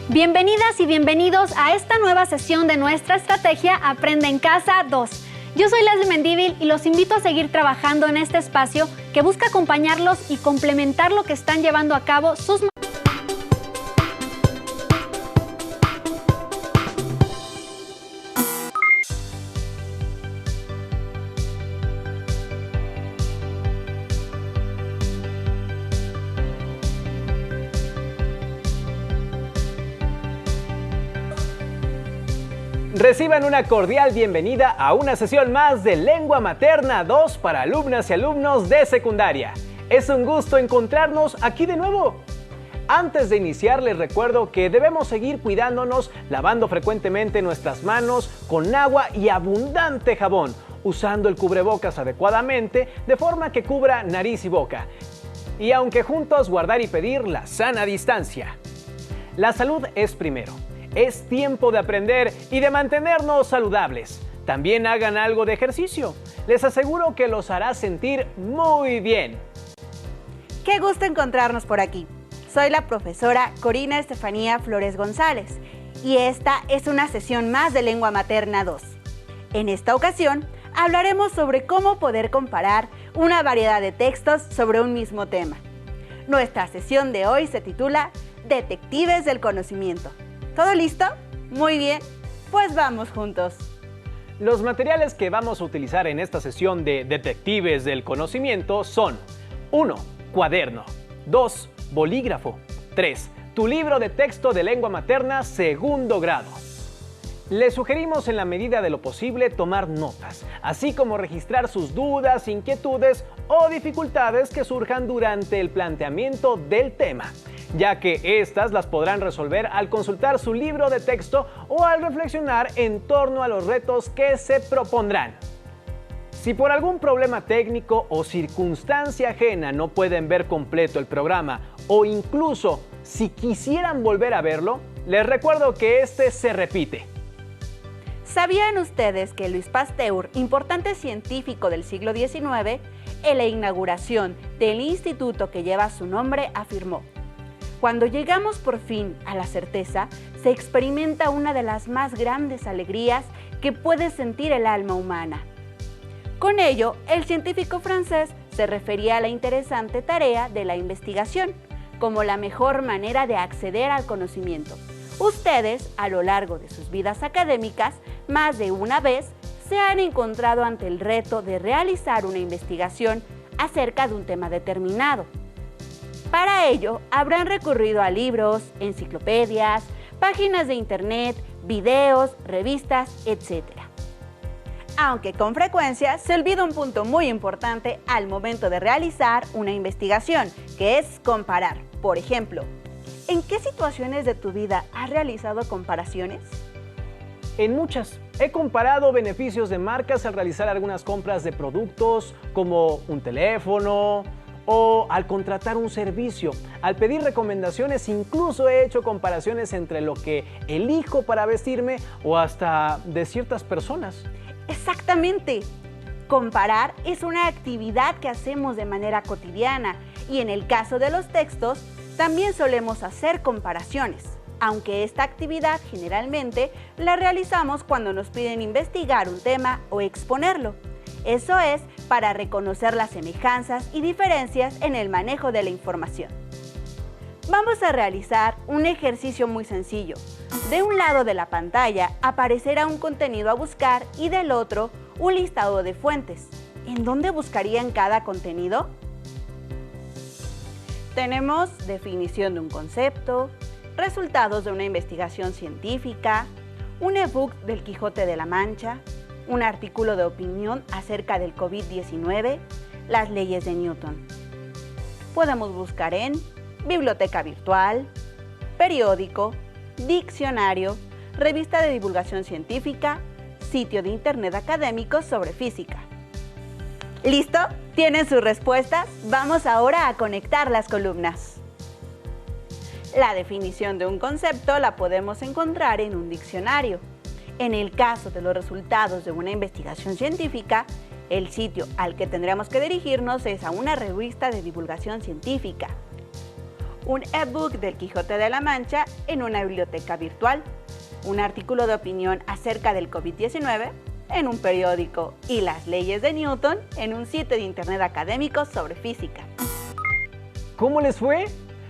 Bienvenidas y bienvenidos a esta nueva sesión de nuestra estrategia Aprende en Casa 2. Yo soy Leslie Mendívil y los invito a seguir trabajando en este espacio que busca acompañarlos y complementar lo que están llevando a cabo sus Reciban una cordial bienvenida a una sesión más de Lengua Materna 2 para alumnas y alumnos de secundaria. Es un gusto encontrarnos aquí de nuevo. Antes de iniciar, les recuerdo que debemos seguir cuidándonos, lavando frecuentemente nuestras manos con agua y abundante jabón, usando el cubrebocas adecuadamente de forma que cubra nariz y boca. Y aunque juntos guardar y pedir la sana distancia. La salud es primero. Es tiempo de aprender y de mantenernos saludables. También hagan algo de ejercicio. Les aseguro que los hará sentir muy bien. Qué gusto encontrarnos por aquí. Soy la profesora Corina Estefanía Flores González y esta es una sesión más de Lengua Materna 2. En esta ocasión hablaremos sobre cómo poder comparar una variedad de textos sobre un mismo tema. Nuestra sesión de hoy se titula Detectives del Conocimiento. ¿Todo listo? Muy bien, pues vamos juntos. Los materiales que vamos a utilizar en esta sesión de Detectives del Conocimiento son 1. Cuaderno 2. Bolígrafo 3. Tu libro de texto de lengua materna segundo grado. Les sugerimos en la medida de lo posible tomar notas, así como registrar sus dudas, inquietudes o dificultades que surjan durante el planteamiento del tema, ya que estas las podrán resolver al consultar su libro de texto o al reflexionar en torno a los retos que se propondrán. Si por algún problema técnico o circunstancia ajena no pueden ver completo el programa o incluso si quisieran volver a verlo, les recuerdo que este se repite. ¿Sabían ustedes que Louis Pasteur, importante científico del siglo XIX, en la inauguración del instituto que lleva su nombre, afirmó: cuando llegamos por fin a la certeza, se experimenta una de las más grandes alegrías que puede sentir el alma humana. Con ello, el científico francés se refería a la interesante tarea de la investigación como la mejor manera de acceder al conocimiento. Ustedes, a lo largo de sus vidas académicas, más de una vez se han encontrado ante el reto de realizar una investigación acerca de un tema determinado. Para ello, habrán recurrido a libros, enciclopedias, páginas de internet, videos, revistas, etc. Aunque con frecuencia se olvida un punto muy importante al momento de realizar una investigación, que es comparar. Por ejemplo, ¿en qué situaciones de tu vida has realizado comparaciones? En muchas. He comparado beneficios de marcas al realizar algunas compras de productos como un teléfono o al contratar un servicio. Al pedir recomendaciones incluso he hecho comparaciones entre lo que elijo para vestirme o hasta de ciertas personas. Exactamente. Comparar es una actividad que hacemos de manera cotidiana y en el caso de los textos también solemos hacer comparaciones, aunque esta actividad generalmente la realizamos cuando nos piden investigar un tema o exponerlo. Eso es para reconocer las semejanzas y diferencias en el manejo de la información. Vamos a realizar un ejercicio muy sencillo. De un lado de la pantalla aparecerá un contenido a buscar y del otro un listado de fuentes. ¿En dónde buscarían cada contenido? Tenemos definición de un concepto, resultados de una investigación científica, un ebook del Quijote de la Mancha, un artículo de opinión acerca del COVID-19, las leyes de Newton. Podemos buscar en biblioteca virtual, periódico, diccionario, revista de divulgación científica, sitio de internet académico sobre física. ¿Listo? ¿Tienen sus respuestas? Vamos ahora a conectar las columnas. La definición de un concepto la podemos encontrar en un diccionario. En el caso de los resultados de una investigación científica, el sitio al que tendremos que dirigirnos es a una revista de divulgación científica. un ebook del Quijote de la Mancha en una biblioteca virtual, un artículo de opinión acerca del COVID-19 en un periódico y las leyes de Newton en un sitio de internet académico sobre física. ¿Cómo les fue?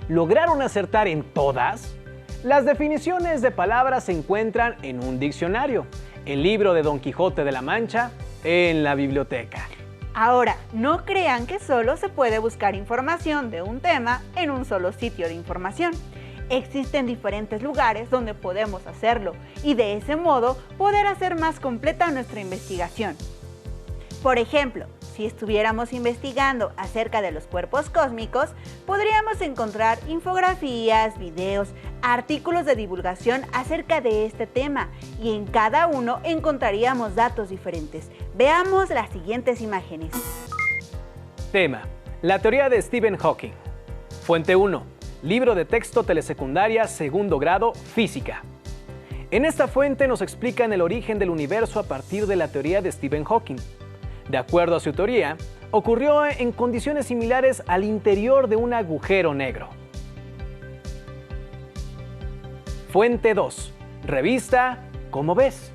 ¿Lograron acertar en todas? Las definiciones de palabras se encuentran en un diccionario, el libro de Don Quijote de la Mancha, en la biblioteca. Ahora, no crean que solo se puede buscar información de un tema en un solo sitio de información. Existen diferentes lugares donde podemos hacerlo y de ese modo poder hacer más completa nuestra investigación. Por ejemplo, si estuviéramos investigando acerca de los cuerpos cósmicos, podríamos encontrar infografías, videos, artículos de divulgación acerca de este tema y en cada uno encontraríamos datos diferentes. Veamos las siguientes imágenes. Tema: la teoría de Stephen Hawking. Fuente 1. Libro de texto telesecundaria, segundo grado, física. En esta fuente nos explican el origen del universo a partir de la teoría de Stephen Hawking. De acuerdo a su teoría, ocurrió en condiciones similares al interior de un agujero negro. Fuente 2. Revista ¿Cómo ves?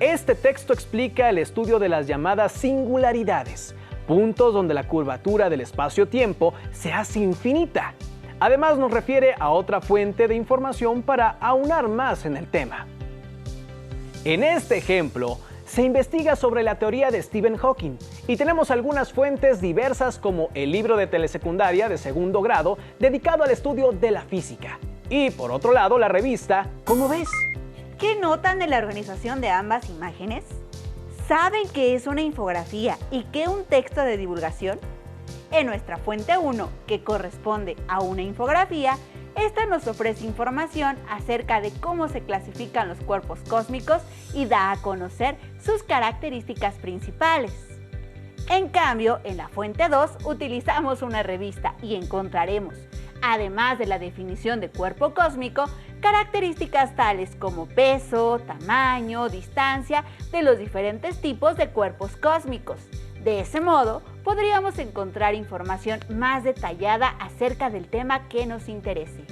Este texto explica el estudio de las llamadas singularidades, puntos donde la curvatura del espacio-tiempo se hace infinita. Además nos refiere a otra fuente de información para aunar más en el tema. En este ejemplo, se investiga sobre la teoría de Stephen Hawking y tenemos algunas fuentes diversas como el libro de telesecundaria de segundo grado dedicado al estudio de la física. Y por otro lado, la revista ¿Cómo ves? ¿Qué notan de la organización de ambas imágenes? ¿Saben qué es una infografía y qué un texto de divulgación? En nuestra fuente 1, que corresponde a una infografía, esta nos ofrece información acerca de cómo se clasifican los cuerpos cósmicos y da a conocer sus características principales. En cambio, en la fuente 2 utilizamos una revista y encontraremos, además de la definición de cuerpo cósmico, características tales como peso, tamaño, distancia de los diferentes tipos de cuerpos cósmicos. De ese modo, podríamos encontrar información más detallada acerca del tema que nos interese.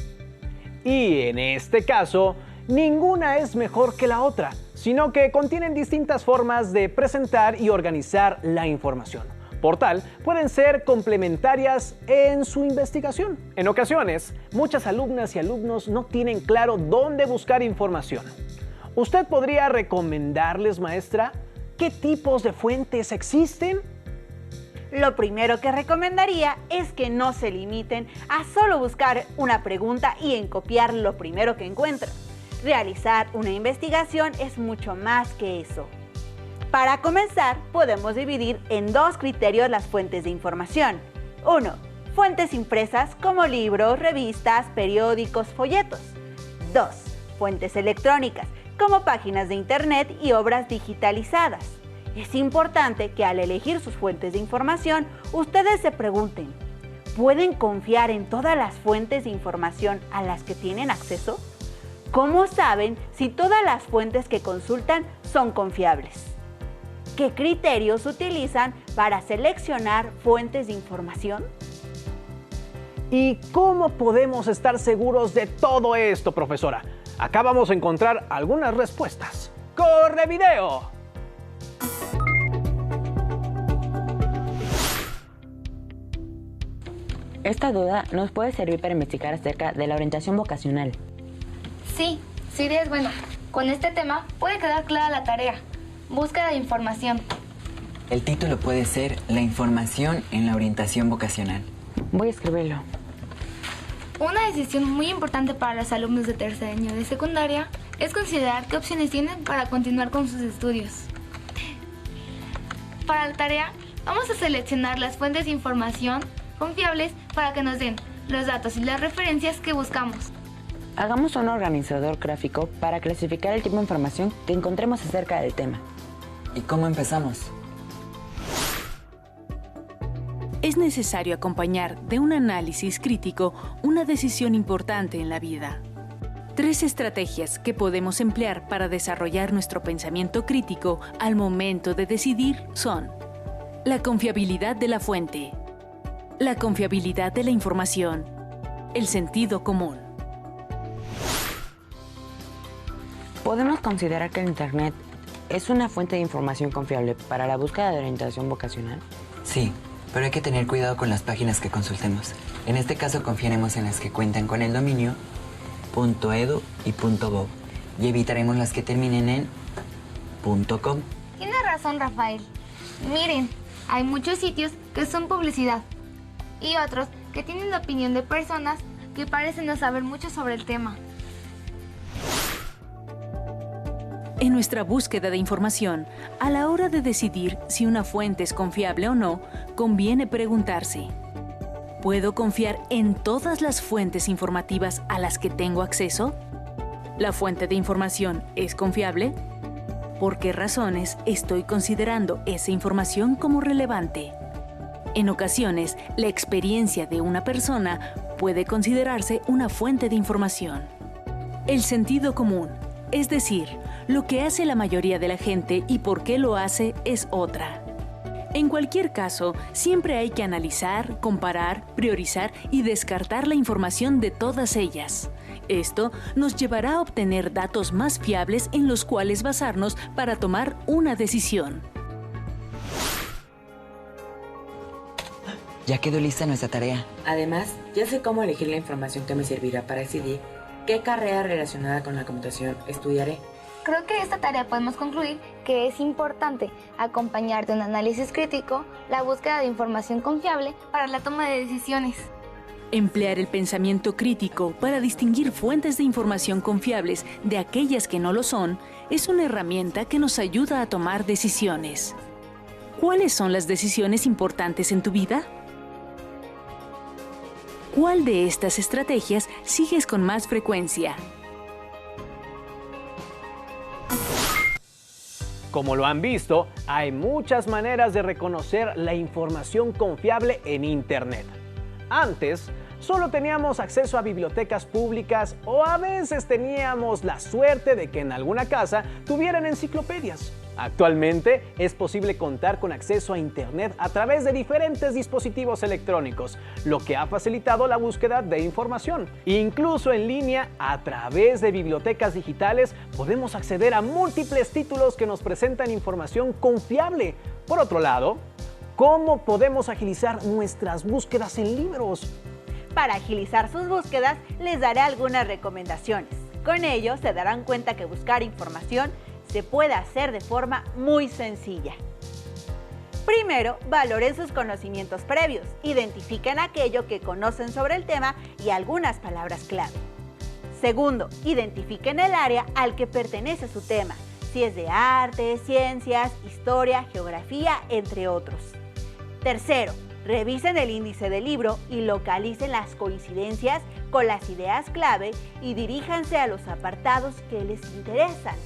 Y en este caso, ninguna es mejor que la otra, sino que contienen distintas formas de presentar y organizar la información. Por tal, pueden ser complementarias en su investigación. En ocasiones, muchas alumnas y alumnos no tienen claro dónde buscar información. ¿Usted podría recomendarles, maestra, qué tipos de fuentes existen? Lo primero que recomendaría es que no se limiten a solo buscar una pregunta y en copiar lo primero que encuentran. Realizar una investigación es mucho más que eso. Para comenzar, podemos dividir en dos criterios las fuentes de información. 1. Fuentes impresas como libros, revistas, periódicos, folletos. 2. Fuentes electrónicas como páginas de internet y obras digitalizadas. Es importante que al elegir sus fuentes de información, ustedes se pregunten, ¿pueden confiar en todas las fuentes de información a las que tienen acceso? ¿Cómo saben si todas las fuentes que consultan son confiables? ¿Qué criterios utilizan para seleccionar fuentes de información? ¿Y cómo podemos estar seguros de todo esto, profesora? Acá vamos a encontrar algunas respuestas. ¡Corre video! Esta duda nos puede servir para investigar acerca de la orientación vocacional. Sí, su idea es buena. Con este tema puede quedar clara la tarea. Búsqueda de información. El título puede ser La información en la orientación vocacional. Voy a escribirlo. Una decisión muy importante para los alumnos de tercer año de secundaria es considerar qué opciones tienen para continuar con sus estudios. Para la tarea, vamos a seleccionar las fuentes de información confiables para que nos den los datos y las referencias que buscamos. Hagamos un organizador gráfico para clasificar el tipo de información que encontremos acerca del tema. ¿Y cómo empezamos? Es necesario acompañar de un análisis crítico una decisión importante en la vida. 3 estrategias que podemos emplear para desarrollar nuestro pensamiento crítico al momento de decidir son: la confiabilidad de la fuente, la confiabilidad de la información, el sentido común. ¿Podemos considerar que el Internet es una fuente de información confiable para la búsqueda de orientación vocacional? Sí, pero hay que tener cuidado con las páginas que consultemos. En este caso confiaremos en las que cuentan con el dominio .edu y .gov y evitaremos las que terminen en .com. Tiene razón, Rafael. Miren, hay muchos sitios que son publicidad y otros que tienen la opinión de personas que parecen no saber mucho sobre el tema. En nuestra búsqueda de información, a la hora de decidir si una fuente es confiable o no, conviene preguntarse: ¿puedo confiar en todas las fuentes informativas a las que tengo acceso? ¿La fuente de información es confiable? ¿Por qué razones estoy considerando esa información como relevante? En ocasiones, la experiencia de una persona puede considerarse una fuente de información. El sentido común, es decir, lo que hace la mayoría de la gente y por qué lo hace, es otra. En cualquier caso, siempre hay que analizar, comparar, priorizar y descartar la información de todas ellas. Esto nos llevará a obtener datos más fiables en los cuales basarnos para tomar una decisión. Ya quedó lista nuestra tarea. Además, ya sé cómo elegir la información que me servirá para decidir qué carrera relacionada con la computación estudiaré. Creo que esta tarea podemos concluir que es importante acompañar de un análisis crítico la búsqueda de información confiable para la toma de decisiones. Emplear el pensamiento crítico para distinguir fuentes de información confiables de aquellas que no lo son es una herramienta que nos ayuda a tomar decisiones. ¿Cuáles son las decisiones importantes en tu vida? ¿Cuál de estas estrategias sigues con más frecuencia? Como lo han visto, hay muchas maneras de reconocer la información confiable en Internet. Antes, solo teníamos acceso a bibliotecas públicas o a veces teníamos la suerte de que en alguna casa tuvieran enciclopedias. Actualmente es posible contar con acceso a Internet a través de diferentes dispositivos electrónicos, lo que ha facilitado la búsqueda de información. Incluso en línea, a través de bibliotecas digitales, podemos acceder a múltiples títulos que nos presentan información confiable. Por otro lado, ¿cómo podemos agilizar nuestras búsquedas en libros? Para agilizar sus búsquedas, les daré algunas recomendaciones. Con ello, se darán cuenta que buscar información se puede hacer de forma muy sencilla. Primero, valoren sus conocimientos previos. Identifiquen aquello que conocen sobre el tema y algunas palabras clave. Segundo, identifiquen el área al que pertenece su tema, si es de arte, ciencias, historia, geografía, entre otros. Tercero, revisen el índice del libro y localicen las coincidencias con las ideas clave y diríjanse a los apartados que les interesan.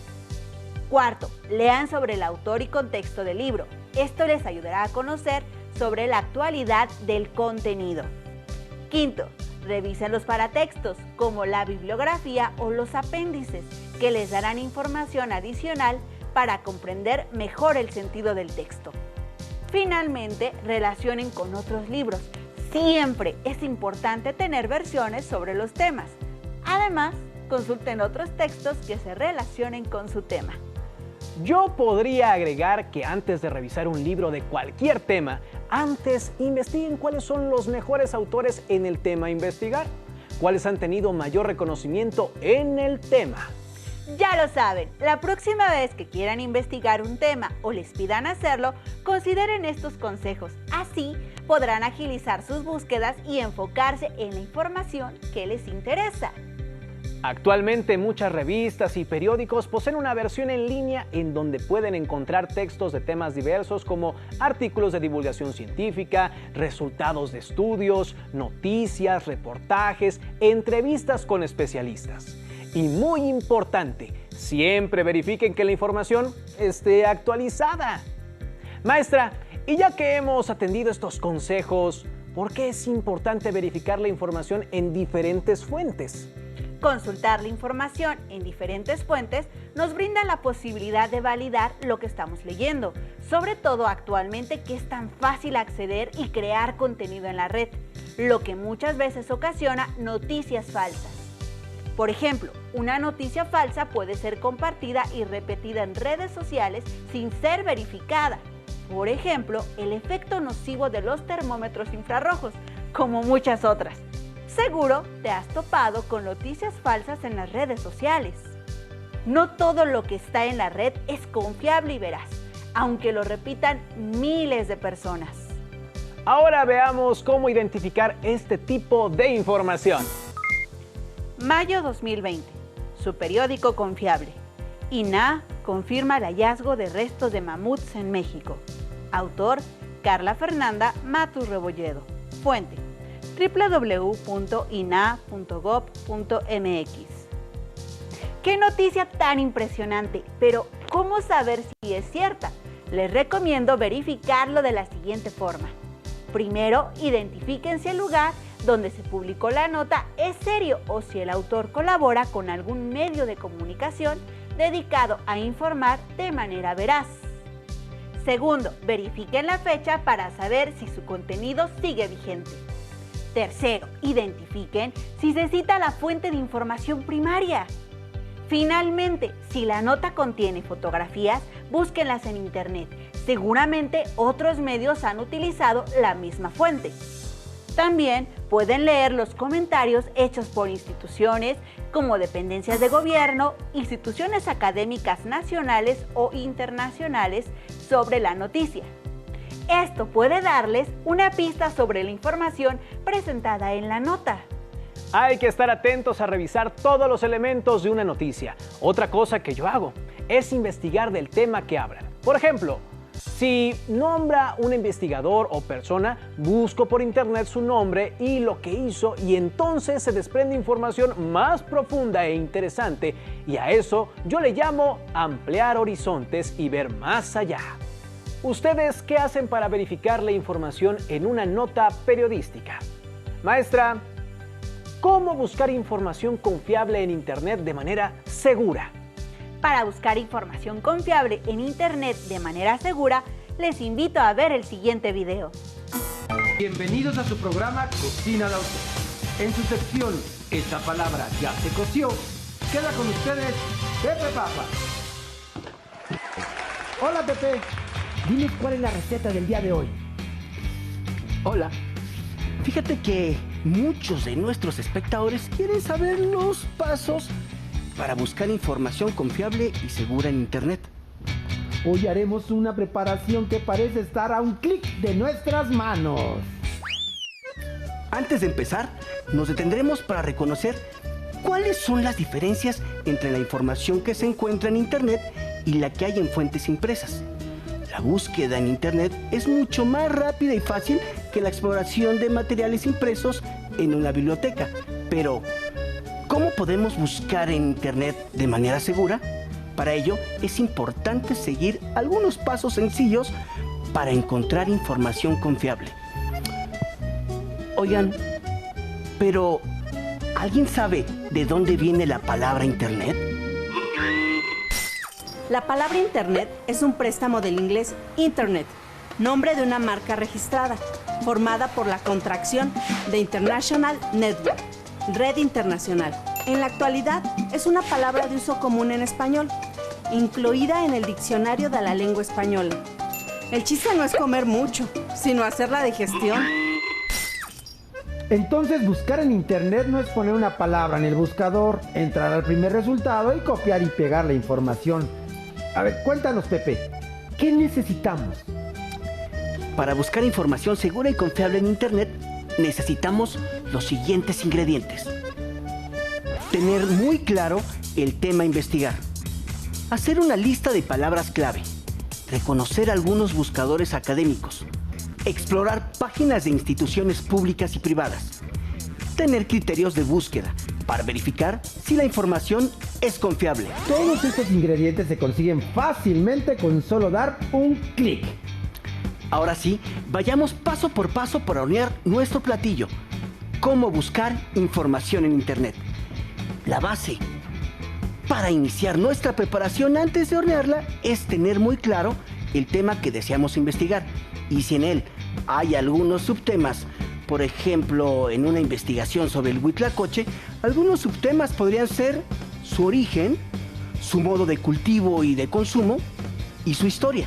Cuarto, lean sobre el autor y contexto del libro. Esto les ayudará a conocer sobre la actualidad del contenido. Quinto, revisen los paratextos, como la bibliografía o los apéndices, que les darán información adicional para comprender mejor el sentido del texto. Finalmente, relacionen con otros libros. Siempre es importante tener versiones sobre los temas. Además, consulten otros textos que se relacionen con su tema. Yo podría agregar que antes de revisar un libro de cualquier tema, antes investiguen cuáles son los mejores autores en el tema a investigar, cuáles han tenido mayor reconocimiento en el tema. Ya lo saben, la próxima vez que quieran investigar un tema o les pidan hacerlo, consideren estos consejos. Así podrán agilizar sus búsquedas y enfocarse en la información que les interesa. Actualmente muchas revistas y periódicos poseen una versión en línea en donde pueden encontrar textos de temas diversos como artículos de divulgación científica, resultados de estudios, noticias, reportajes, entrevistas con especialistas. Y muy importante, siempre verifiquen que la información esté actualizada. Maestra, y ya que hemos atendido estos consejos, ¿por qué es importante verificar la información en diferentes fuentes? Consultar la información en diferentes fuentes nos brinda la posibilidad de validar lo que estamos leyendo, sobre todo actualmente que es tan fácil acceder y crear contenido en la red. lo que muchas veces ocasiona noticias falsas. Por ejemplo, una noticia falsa puede ser compartida y repetida en redes sociales sin ser verificada. Por ejemplo, el efecto nocivo de los termómetros infrarrojos, como muchas otras. Seguro te has topado con noticias falsas en las redes sociales. No todo lo que está en la red es confiable y veraz, aunque lo repitan miles de personas. Ahora veamos cómo identificar este tipo de información. Mayo 2020. Su periódico confiable. INAH confirma el hallazgo de restos de mamuts en México. Autor: Carla Fernanda Matus Rebolledo. Fuente: www.inah.gov.mx. ¡Qué noticia tan impresionante! Pero, ¿cómo saber si es cierta? Les recomiendo verificarlo de la siguiente forma. Primero, identifiquen si el lugar donde se publicó la nota es serio o si el autor colabora con algún medio de comunicación dedicado a informar de manera veraz. Segundo, verifiquen la fecha para saber si su contenido sigue vigente. Tercero, identifiquen si se cita la fuente de información primaria. Finalmente, si la nota contiene fotografías, búsquenlas en internet. Seguramente otros medios han utilizado la misma fuente. También pueden leer los comentarios hechos por instituciones como dependencias de gobierno, instituciones académicas nacionales o internacionales sobre la noticia. Esto puede darles una pista sobre la información presentada en la nota. Hay que estar atentos a revisar todos los elementos de una noticia. Otra cosa que yo hago es investigar del tema que hablan. Por ejemplo, si nombra un investigador o persona, busco por internet su nombre y lo que hizo y entonces se desprende información más profunda e interesante y a eso yo le llamo ampliar horizontes y ver más allá. ¿Ustedes qué hacen para verificar la información en una nota periodística? Maestra, ¿cómo buscar información confiable en internet de manera segura? Para buscar información confiable en internet de manera segura, les invito a ver el siguiente video. Bienvenidos a su programa Cocina de Autor. En su sección Esta palabra ya se coció, queda con ustedes Pepe Papa. Hola Pepe, dime cuál es la receta del día de hoy. Hola, fíjate que muchos de nuestros espectadores quieren saber los pasos para buscar información confiable y segura en internet. Hoy haremos una preparación que parece estar a un clic de nuestras manos. Antes de empezar, nos detendremos para reconocer cuáles son las diferencias entre la información que se encuentra en internet y la que hay en fuentes impresas. La búsqueda en internet es mucho más rápida y fácil que la exploración de materiales impresos en una biblioteca, pero ¿cómo podemos buscar en internet de manera segura? Para ello es importante seguir algunos pasos sencillos para encontrar información confiable. Oigan, pero ¿alguien sabe de dónde viene la palabra internet? La palabra internet es un préstamo del inglés internet, nombre de una marca registrada, formada por la contracción de International Network, red internacional. En la actualidad es una palabra de uso común en español, incluida en el diccionario de la lengua española. El chiste no es comer mucho, sino hacer la digestión. Entonces buscar en internet no es poner una palabra en el buscador, entrar al primer resultado y copiar y pegar la información. A ver, cuéntanos Pepe, ¿qué necesitamos? Para buscar información segura y confiable en internet, necesitamos los siguientes ingredientes. Tener muy claro el tema a investigar. Hacer una lista de palabras clave. Reconocer algunos buscadores académicos. Explorar páginas de instituciones públicas y privadas. Tener criterios de búsqueda para verificar si la información es confiable. Todos estos ingredientes se consiguen fácilmente con solo dar un clic. Ahora sí, vayamos paso por paso para hornear nuestro platillo. ¿Cómo buscar información en internet? La base para iniciar nuestra preparación antes de hornearla es tener muy claro el tema que deseamos investigar. Y si en él hay algunos subtemas, Por ejemplo, en una investigación sobre el huitlacoche, algunos subtemas podrían ser su origen, su modo de cultivo y de consumo y su historia.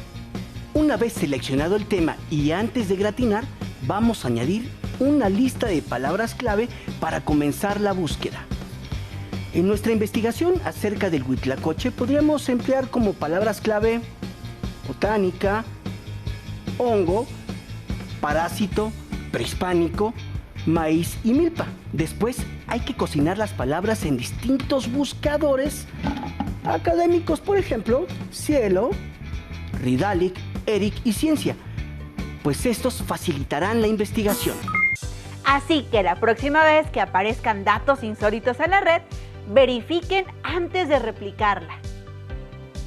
Una vez seleccionado el tema y antes de gratinar, vamos a añadir una lista de palabras clave para comenzar la búsqueda. En nuestra investigación acerca del huitlacoche podríamos emplear como palabras clave botánica, hongo, parásito, prehispánico, maíz y milpa. Después hay que cocinar las palabras en distintos buscadores académicos, por ejemplo, Cielo, Ridalic, ERIC y Ciencia, pues estos facilitarán la investigación. Así que la próxima vez que aparezcan datos insólitos en la red, verifiquen antes de replicarla.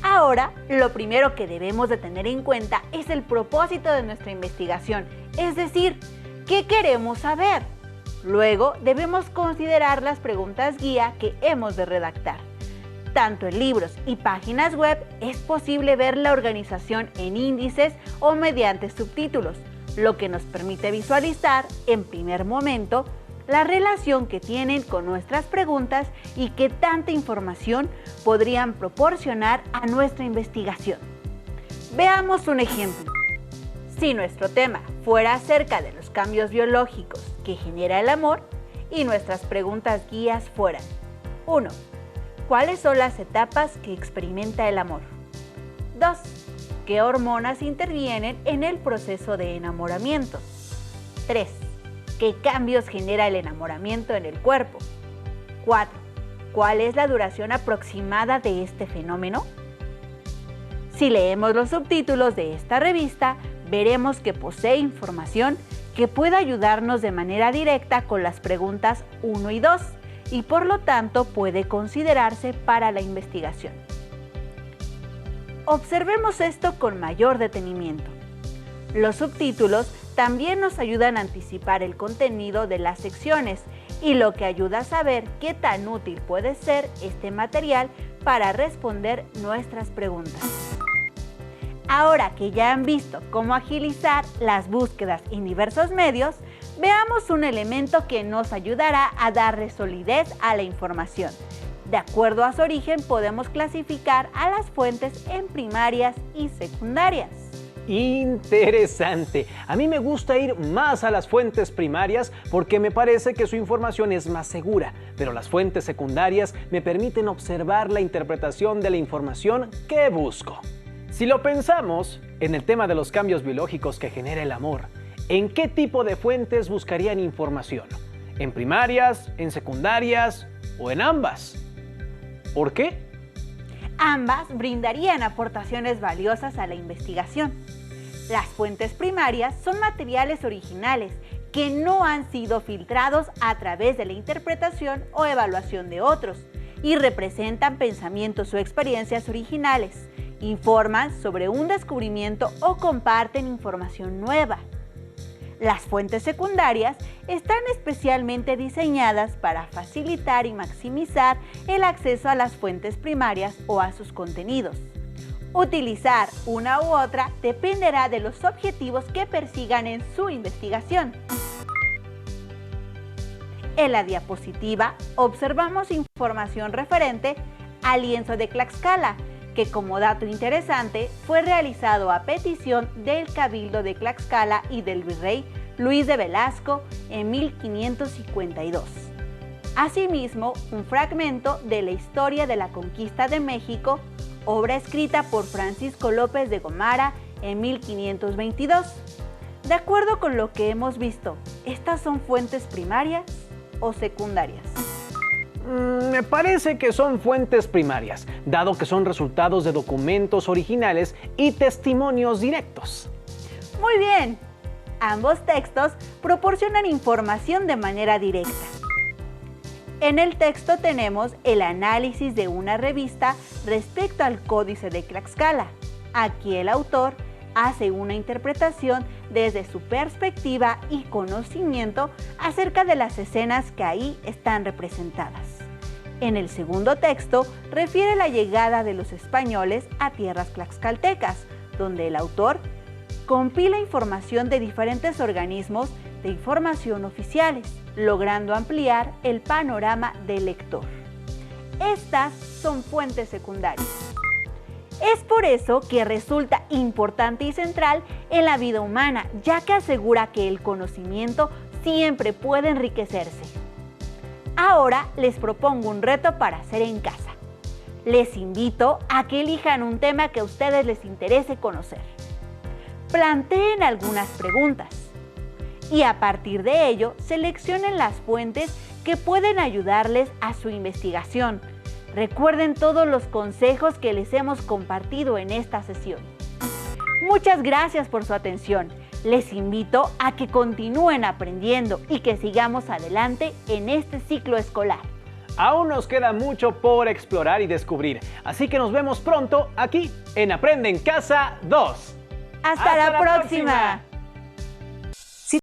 Ahora, lo primero que debemos de tener en cuenta es el propósito de nuestra investigación, es decir, ¿qué queremos saber? Luego, debemos considerar las preguntas guía que hemos de redactar. Tanto en libros y páginas web es posible ver la organización en índices o mediante subtítulos, lo que nos permite visualizar, en primer momento, la relación que tienen con nuestras preguntas y qué tanta información podrían proporcionar a nuestra investigación. Veamos un ejemplo. Si nuestro tema fuera acerca de los cambios biológicos que genera el amor y nuestras preguntas guías fueran: 1. ¿Cuáles son las etapas que experimenta el amor? 2. ¿Qué hormonas intervienen en el proceso de enamoramiento? 3. ¿Qué cambios genera el enamoramiento en el cuerpo? 4. ¿Cuál es la duración aproximada de este fenómeno? Si leemos los subtítulos de esta revista, veremos que posee información que puede ayudarnos de manera directa con las preguntas 1 y 2 y por lo tanto puede considerarse para la investigación. Observemos esto con mayor detenimiento. Los subtítulos también nos ayudan a anticipar el contenido de las secciones y lo que ayuda a saber qué tan útil puede ser este material para responder nuestras preguntas. Ahora que ya han visto cómo agilizar las búsquedas en diversos medios, veamos un elemento que nos ayudará a darle solidez a la información. De acuerdo a su origen, podemos clasificar a las fuentes en primarias y secundarias. Interesante. A mí me gusta ir más a las fuentes primarias porque me parece que su información es más segura, pero las fuentes secundarias me permiten observar la interpretación de la información que busco. Si lo pensamos en el tema de los cambios biológicos que genera el amor, ¿en qué tipo de fuentes buscarían información? ¿En primarias, en secundarias o en ambas? ¿Por qué? Ambas brindarían aportaciones valiosas a la investigación. Las fuentes primarias son materiales originales que no han sido filtrados a través de la interpretación o evaluación de otros y representan pensamientos o experiencias originales, informan sobre un descubrimiento o comparten información nueva. Las fuentes secundarias están especialmente diseñadas para facilitar y maximizar el acceso a las fuentes primarias o a sus contenidos. Utilizar una u otra dependerá de los objetivos que persigan en su investigación. En la diapositiva observamos información referente al lienzo de Tlaxcala, que como dato interesante fue realizado a petición del Cabildo de Tlaxcala y del virrey Luis de Velasco en 1552. Asimismo, un fragmento de la historia de la conquista de México, obra escrita por Francisco López de Gomara en 1522. De acuerdo con lo que hemos visto, ¿estas son fuentes primarias o secundarias? Me parece que son fuentes primarias, dado que son resultados de documentos originales y testimonios directos. Muy bien. Ambos textos proporcionan información de manera directa. En el texto tenemos el análisis de una revista respecto al Códice de Tlaxcala. Aquí el autor hace una interpretación desde su perspectiva y conocimiento acerca de las escenas que ahí están representadas. En el segundo texto refiere la llegada de los españoles a tierras tlaxcaltecas, donde el autor compila información de diferentes organismos de información oficiales, logrando ampliar el panorama del lector. Estas son fuentes secundarias. Es por eso que resulta importante y central en la vida humana, ya que asegura que el conocimiento siempre puede enriquecerse. Ahora les propongo un reto para hacer en casa. Les invito a que elijan un tema que a ustedes les interese conocer. Planteen algunas preguntas y a partir de ello seleccionen las fuentes que pueden ayudarles a su investigación. Recuerden todos los consejos que les hemos compartido en esta sesión. Muchas gracias por su atención. Les invito a que continúen aprendiendo y que sigamos adelante en este ciclo escolar. Aún nos queda mucho por explorar y descubrir, así que nos vemos pronto aquí en Aprende en Casa 2. ¡Hasta la próxima!